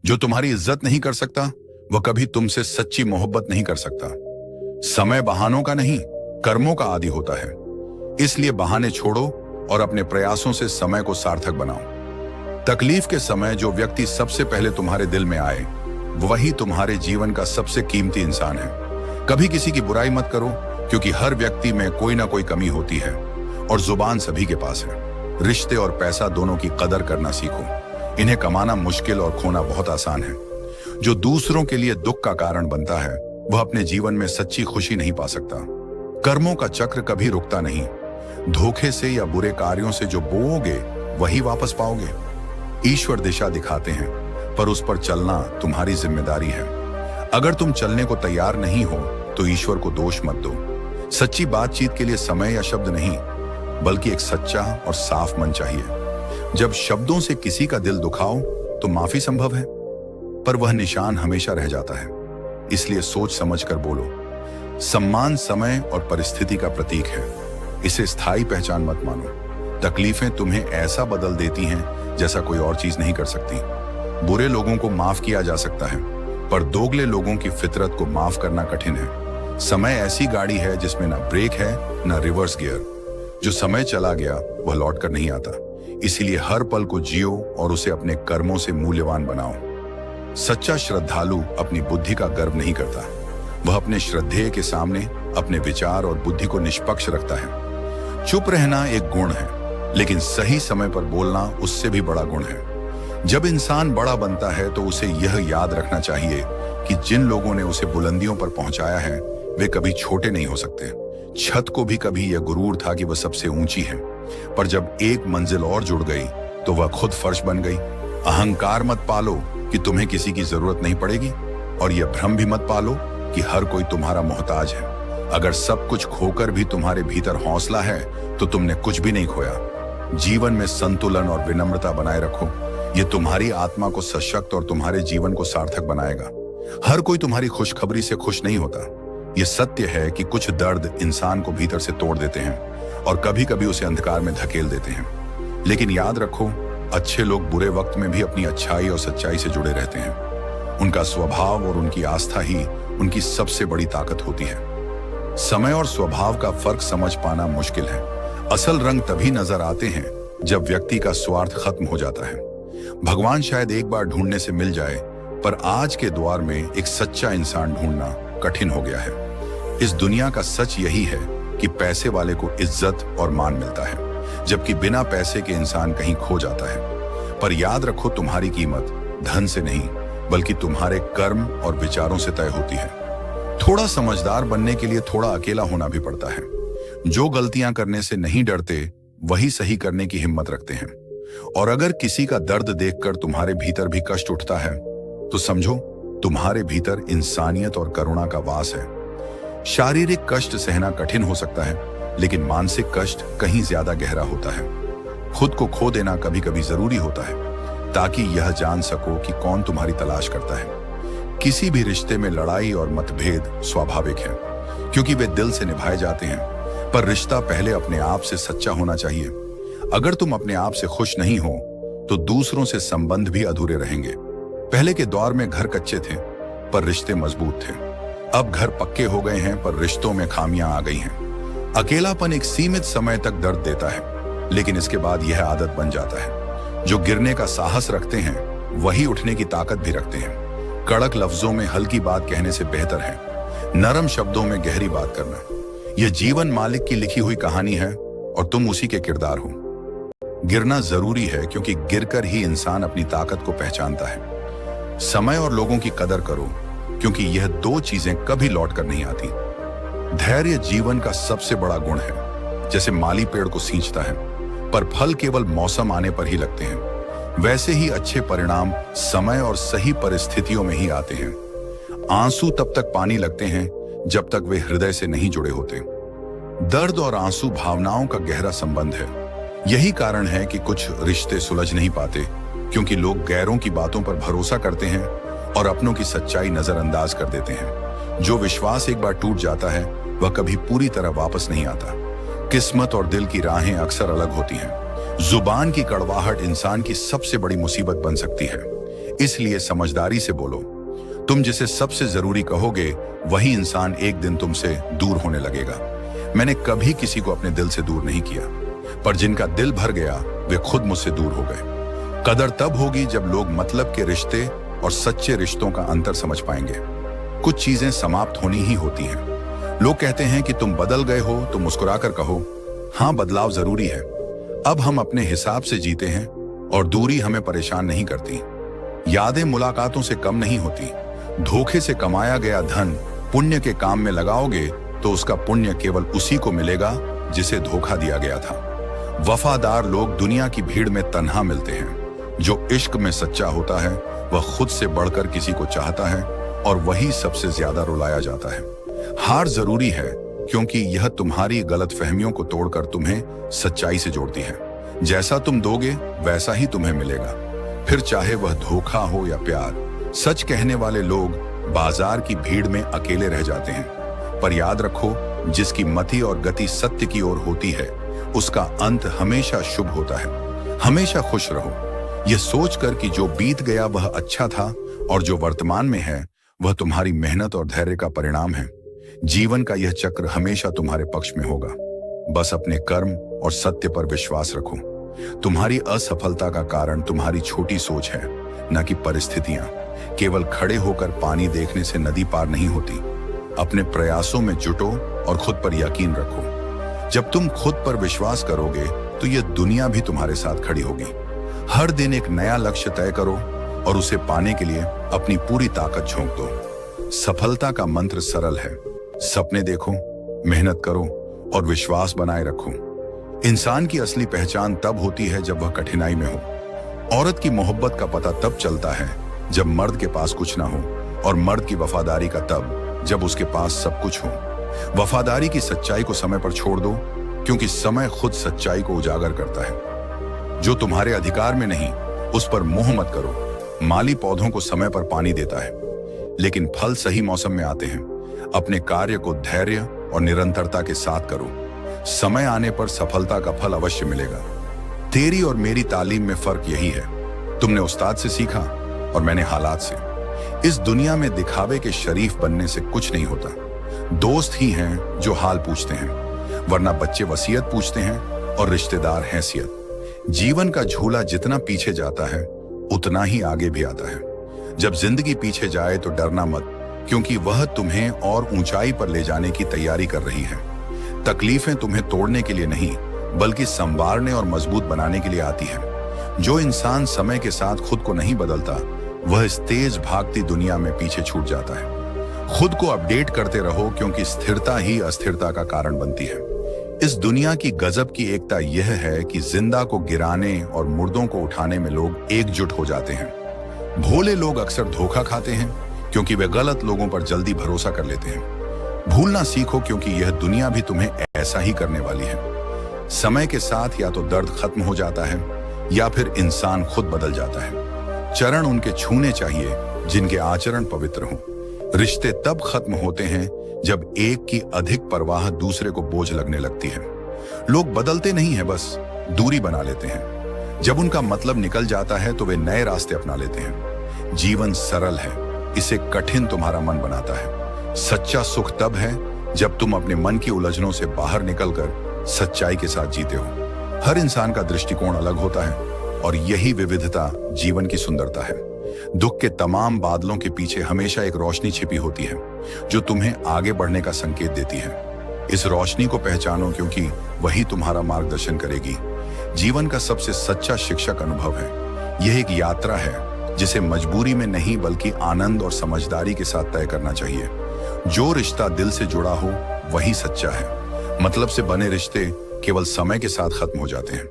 जो तुम्हारी इज्जत नहीं कर सकता वह कभी तुमसे सच्ची मोहब्बत नहीं कर सकता। समय बहानों का नहीं, कर्मों का आदी होता है। इसलिए बहाने छोड़ो और अपने प्रयासों से समय को सार्थक बनाओ। तकलीफ के समय जो व्यक्ति सबसे पहले तुम्हारे दिल में आए, वही तुम्हारे जीवन का सबसे कीमती इंसान है। कभी किसी की बुराई मत करो, क्योंकि हर व्यक्ति में कोई ना कोई कमी होती है और जुबान सभी के पास है। रिश्ते और पैसा दोनों की कदर करना सीखो। इन्हें कमाना मुश्किल और खोना बहुत आसान है। जो दूसरों के लिए दुख का कारण बनता है, वह अपने जीवन में सच्ची खुशी नहीं पा सकता। कर्मों का चक्र कभी रुकता नहीं। धोखे से या बुरे कार्यों से जो बोओगे वही वापस पाओगे। ईश्वर दिशा दिखाते हैं, पर उस पर चलना तुम्हारी जिम्मेदारी है। अगर तुम चलने को तैयार नहीं हो तो ईश्वर को दोष मत दो। सच्ची बातचीत के लिए समय या शब्द नहीं, बल्कि एक सच्चा और साफ मन चाहिए। जब शब्दों से किसी का दिल दुखाओ तो माफी संभव है, पर वह निशान हमेशा रह जाता है। इसलिए सोच समझ कर बोलो। सम्मान समय और परिस्थिति का प्रतीक है। इसे स्थायी पहचान मत मानो। तकलीफें तुम्हें ऐसा बदल देती हैं जैसा कोई और चीज नहीं कर सकती। बुरे लोगों को माफ किया जा सकता है, पर दोगले लोगों की फितरत को माफ करना कठिन है। समय ऐसी गाड़ी है जिसमें ना ब्रेक है ना रिवर्स गियर। जो समय चला गया वह लौट कर नहीं आता। इसीलिए हर पल को जियो और उसे अपने कर्मों से मूल्यवान बनाओ। सच्चा श्रद्धालु अपनी बुद्धि का गर्व नहीं करता। वह अपने श्रद्धेय के सामने अपने विचार और बुद्धि को निष्पक्ष रखता है। चुप रहना एक गुण है, लेकिन सही समय पर बोलना उससे भी बड़ा गुण है। जब इंसान बड़ा बनता है तो उसे यह याद रखना चाहिए कि जिन लोगों ने उसे बुलंदियों पर पहुंचाया है, वे कभी छोटे नहीं हो सकते। छत को भी कभी यह गुरूर था कि वह सबसे ऊंची है, पर जब एक मंजिल और जुड़ गई तो वह खुद फर्श बन गई। अहंकार मत पालो कि तुम्हें किसी की जरूरत नहीं पड़ेगी, और यह भ्रम भी मत पालो कि हर कोई तुम्हारा मोहताज है। अगर सब कुछ खोकर भी तुम्हारे भीतर हौसला है तो तुमने कुछ भी नहीं खोया। जीवन में संतुलन और विनम्रता बनाए रखो। यह तुम्हारी आत्मा को सशक्त और तुम्हारे जीवन को सार्थक बनाएगा। हर कोई तुम्हारी खुशखबरी से खुश नहीं होता। यह सत्य है कि कुछ दर्द इंसान को भीतर से तोड़ देते हैं और कभी कभी उसे अंधकार में धकेल देते हैं। लेकिन याद रखो, अच्छे लोग बुरे वक्त में भी अपनी अच्छाई और सच्चाई से जुड़े रहते हैं। उनका स्वभाव और उनकी आस्था ही उनकी सबसे बड़ी ताकत होती है। समय और स्वभाव का फर्क समझ पाना मुश्किल है। असल रंग तभी नजर आते हैं जब व्यक्ति का स्वार्थ खत्म हो जाता है। भगवान शायद एक बार ढूंढने से मिल जाए, पर आज के द्वार में एक सच्चा इंसान ढूंढना कठिन हो गया है। इस दुनिया का सच यही है कि पैसे वाले को इज्जत और मान मिलता है, जबकि बिना पैसे के इंसान कहीं खो जाता है। पर याद रखो, तुम्हारी कीमत धन से नहीं, बल्कि तुम्हारे कर्म और विचारों से तय होती है। थोड़ा समझदार बनने के लिए थोड़ा अकेला होना भी पड़ता है। जो गलतियां करने से नहीं डरते, वही सही करने की हिम्मत रखते हैं। और अगर किसी का दर्द देखकर तुम्हारे भीतर भी कष्ट उठता है, तो समझो तुम्हारे भीतर इंसानियत और करुणा का वास है। शारीरिक कष्ट सहना कठिन हो सकता है, लेकिन मानसिक कष्ट कहीं ज्यादा गहरा होता है। खुद को खो देना कभी कभी जरूरी होता है, ताकि यह जान सको कि कौन तुम्हारी तलाश करता है। किसी भी रिश्ते में लड़ाई और मतभेद स्वाभाविक है, क्योंकि वे दिल से निभाए जाते हैं। पर रिश्ता पहले अपने आप से सच्चा होना चाहिए। अगर तुम अपने आप से खुश नहीं हो, तो दूसरों से संबंध भी अधूरे रहेंगे। पहले के दौर में घर कच्चे थे, पर रिश्ते मजबूत थे। अब घर पक्के हो गए हैं, पर रिश्तों में खामियां आ गई हैं। अकेलापन एक सीमित समय तक दर्द देता है, लेकिन इसके बाद यह आदत बन जाता है। जो गिरने का साहस रखते हैं, वही उठने की ताकत भी रखते हैं। कड़क लफ्जों में हल्की बात कहने से बेहतर है नरम शब्दों में गहरी बात करना। यह जीवन मालिक की लिखी हुई कहानी है और तुम उसी के किरदार हो। गिरना जरूरी है, क्योंकि गिरकर ही इंसान अपनी ताकत को पहचानता है। समय और लोगों की कदर करो, क्योंकि यह दो चीजें कभी लौट कर नहीं आती। धैर्य जीवन का सबसे बड़ा गुण है। जैसे माली पेड़ को सींचता है, पर फल केवल मौसम आने पर ही लगते हैं, वैसे ही अच्छे परिणाम समय और सही परिस्थितियों में ही आते हैं। आंसू तब तक पानी लगते हैं जब तक वे हृदय से नहीं जुड़े होते। दर्द और आंसू भावनाओं का गहरा संबंध है। यही कारण है कि कुछ रिश्ते सुलझ नहीं पाते, क्योंकि लोग गैरों की बातों पर भरोसा करते हैं और अपनों की सच्चाई नजरअंदाज कर देते हैं। जो विश्वास एक बार टूट जाता है, वह कभी पूरी तरह वापस नहीं आता। किस्मत और दिल की राहें अक्सर अलग होती हैं। जुबान की कड़वाहट इंसान की सबसे बड़ी मुसीबत बन सकती है। इसलिए समझदारी से बोलो। तुम जिसे सबसे जरूरी कहोगे वही इंसान एक दिन तुमसे दूर होने लगेगा। मैंने कभी किसी को अपने दिल से दूर नहीं किया, पर जिनका दिल भर गया वे खुद मुझसे दूर हो गए। कदर तब होगी जब लोग मतलब के रिश्ते और सच्चे रिश्तों का अंतर समझ पाएंगे। कुछ चीजें समाप्त होनी ही होती हैं। लोग कहते हैं कि तुम बदल गए हो, तो मुस्कुराकर कहो, हाँ बदलाव जरूरी है। अब हम अपने हिसाब से जीते हैं और दूरी हमें परेशान नहीं करती। यादें मुलाकातों से कम नहीं होती। धोखे से कमाया गया धन पुण्य के काम में लगाओगे तो उसका पुण्य केवल उसी को मिलेगा जिसे धोखा दिया गया था। वफादार लोग दुनिया की भीड़ में तन्हा मिलते हैं। जो इश्क में सच्चा होता है वह खुद से बढ़कर किसी को चाहता है और वही सबसे ज्यादा रुलाया जाता है। हार जरूरी है क्योंकि यह तुम्हारी गलतफहमियों को तोड़कर तुम्हें सच्चाई से जोड़ती है। जैसा तुम दोगे वैसा ही तुम्हें मिलेगा, फिर चाहे वह धोखा हो या प्यार। सच कहने वाले लोग बाजार की भीड़ में अकेले रह जाते हैं, पर याद रखो, जिसकी मति और गति सत्य की ओर होती है उसका अंत हमेशा शुभ होता है। हमेशा खुश रहो, यह सोचकर कि जो बीत गया वह अच्छा था और जो वर्तमान में है वह तुम्हारी मेहनत और धैर्य का परिणाम है। जीवन का यह चक्र हमेशा तुम्हारे पक्ष में होगा। बस अपने कर्म और सत्य पर विश्वास रखो। तुम्हारी असफलता का कारण तुम्हारी छोटी सोच है, न कि परिस्थितियां। केवल खड़े होकर पानी देखने से नदी पार नहीं होती। अपने प्रयासों में जुटो और खुद पर यकीन रखो। जब तुम खुद पर विश्वास करोगे तो यह दुनिया भी तुम्हारे साथ खड़ी होगी। हर दिन एक नया लक्ष्य तय करो और उसे पाने के लिए अपनी पूरी ताकत झोंक दो। सफलता का मंत्र सरल है। सपने देखो, मेहनत करो और विश्वास बनाए रखो। इंसान की असली पहचान तब होती है जब वह कठिनाई में हो। औरत की मोहब्बत का पता तब चलता है जब मर्द के पास कुछ ना हो, और मर्द की वफादारी का तब जब उसके पास सब कुछ हो। वफादारी की सच्चाई को समय पर छोड़ दो, क्योंकि समय खुद सच्चाई को उजागर करता है। जो तुम्हारे अधिकार में नहीं उस पर मोह मत करो। माली पौधों को समय पर पानी देता है, लेकिन फल सही मौसम में आते हैं। अपने कार्य को धैर्य और निरंतरता के साथ करो। समय आने पर सफलता का फल अवश्य मिलेगा। तेरी और मेरी तालीम में फर्क यही है, तुमने उस्ताद से सीखा और मैंने हालात से। इस दुनिया में दिखावे के शरीफ बनने से कुछ नहीं होता। दोस्त ही हैं जो हाल पूछते हैं, वरना बच्चे वसीयत पूछते हैं और रिश्तेदार हैसियत। जीवन का झूला जितना पीछे जाता है उतना ही आगे भी आता है। जब जिंदगी पीछे जाए तो डरना मत, क्योंकि वह तुम्हें और ऊंचाई पर ले जाने की तैयारी कर रही है। तकलीफें तुम्हें तोड़ने के लिए नहीं, बल्कि संवारने और मजबूत बनाने के लिए आती है। जो इंसान समय के साथ खुद को नहीं बदलता वह इस तेज भागती दुनिया में पीछे छूट जाता है। खुद को अपडेट करते रहो, क्योंकि स्थिरता ही अस्थिरता का कारण बनती है। इस दुनिया की गजब की एकता यह है कि जिंदा को गिराने और मुर्दों को उठाने में लोग एकजुट हो जाते हैं। भोले लोग अक्सर धोखा खाते हैं क्योंकि वे गलत लोगों पर जल्दी भरोसा कर लेते हैं। भूलना सीखो, क्योंकि यह दुनिया भी तुम्हें ऐसा ही करने वाली है। समय के साथ या तो दर्द खत्म हो जाता है या फिर इंसान खुद बदल जाता है। चरण उनके छूने चाहिए जिनके आचरण पवित्र हों। रिश्ते तब खत्म होते हैं जब एक की अधिक परवाह दूसरे को बोझ लगने लगती है। लोग बदलते नहीं हैं, बस दूरी बना लेते हैं। जब उनका मतलब निकल जाता है तो वे नए रास्ते अपना लेते हैं। जीवन सरल है, इसे कठिन तुम्हारा मन बनाता है। सच्चा सुख तब है जब तुम अपने मन की उलझनों से बाहर निकलकर सच्चाई के साथ जीते हो। हर इंसान का दृष्टिकोण अलग होता है और यही विविधता जीवन की सुंदरता है। दुख के तमाम बादलों के पीछे हमेशा एक रोशनी छिपी होती है जो तुम्हें आगे बढ़ने का संकेत देती है। इस रोशनी को पहचानो, क्योंकि वही तुम्हारा मार्गदर्शन करेगी। जीवन का सबसे सच्चा शिक्षक अनुभव है। यह एक यात्रा है जिसे मजबूरी में नहीं बल्कि आनंद और समझदारी के साथ तय करना चाहिए। जो रिश्ता दिल से जुड़ा हो वही सच्चा है। मतलब से बने रिश्ते केवल समय के साथ खत्म हो जाते हैं।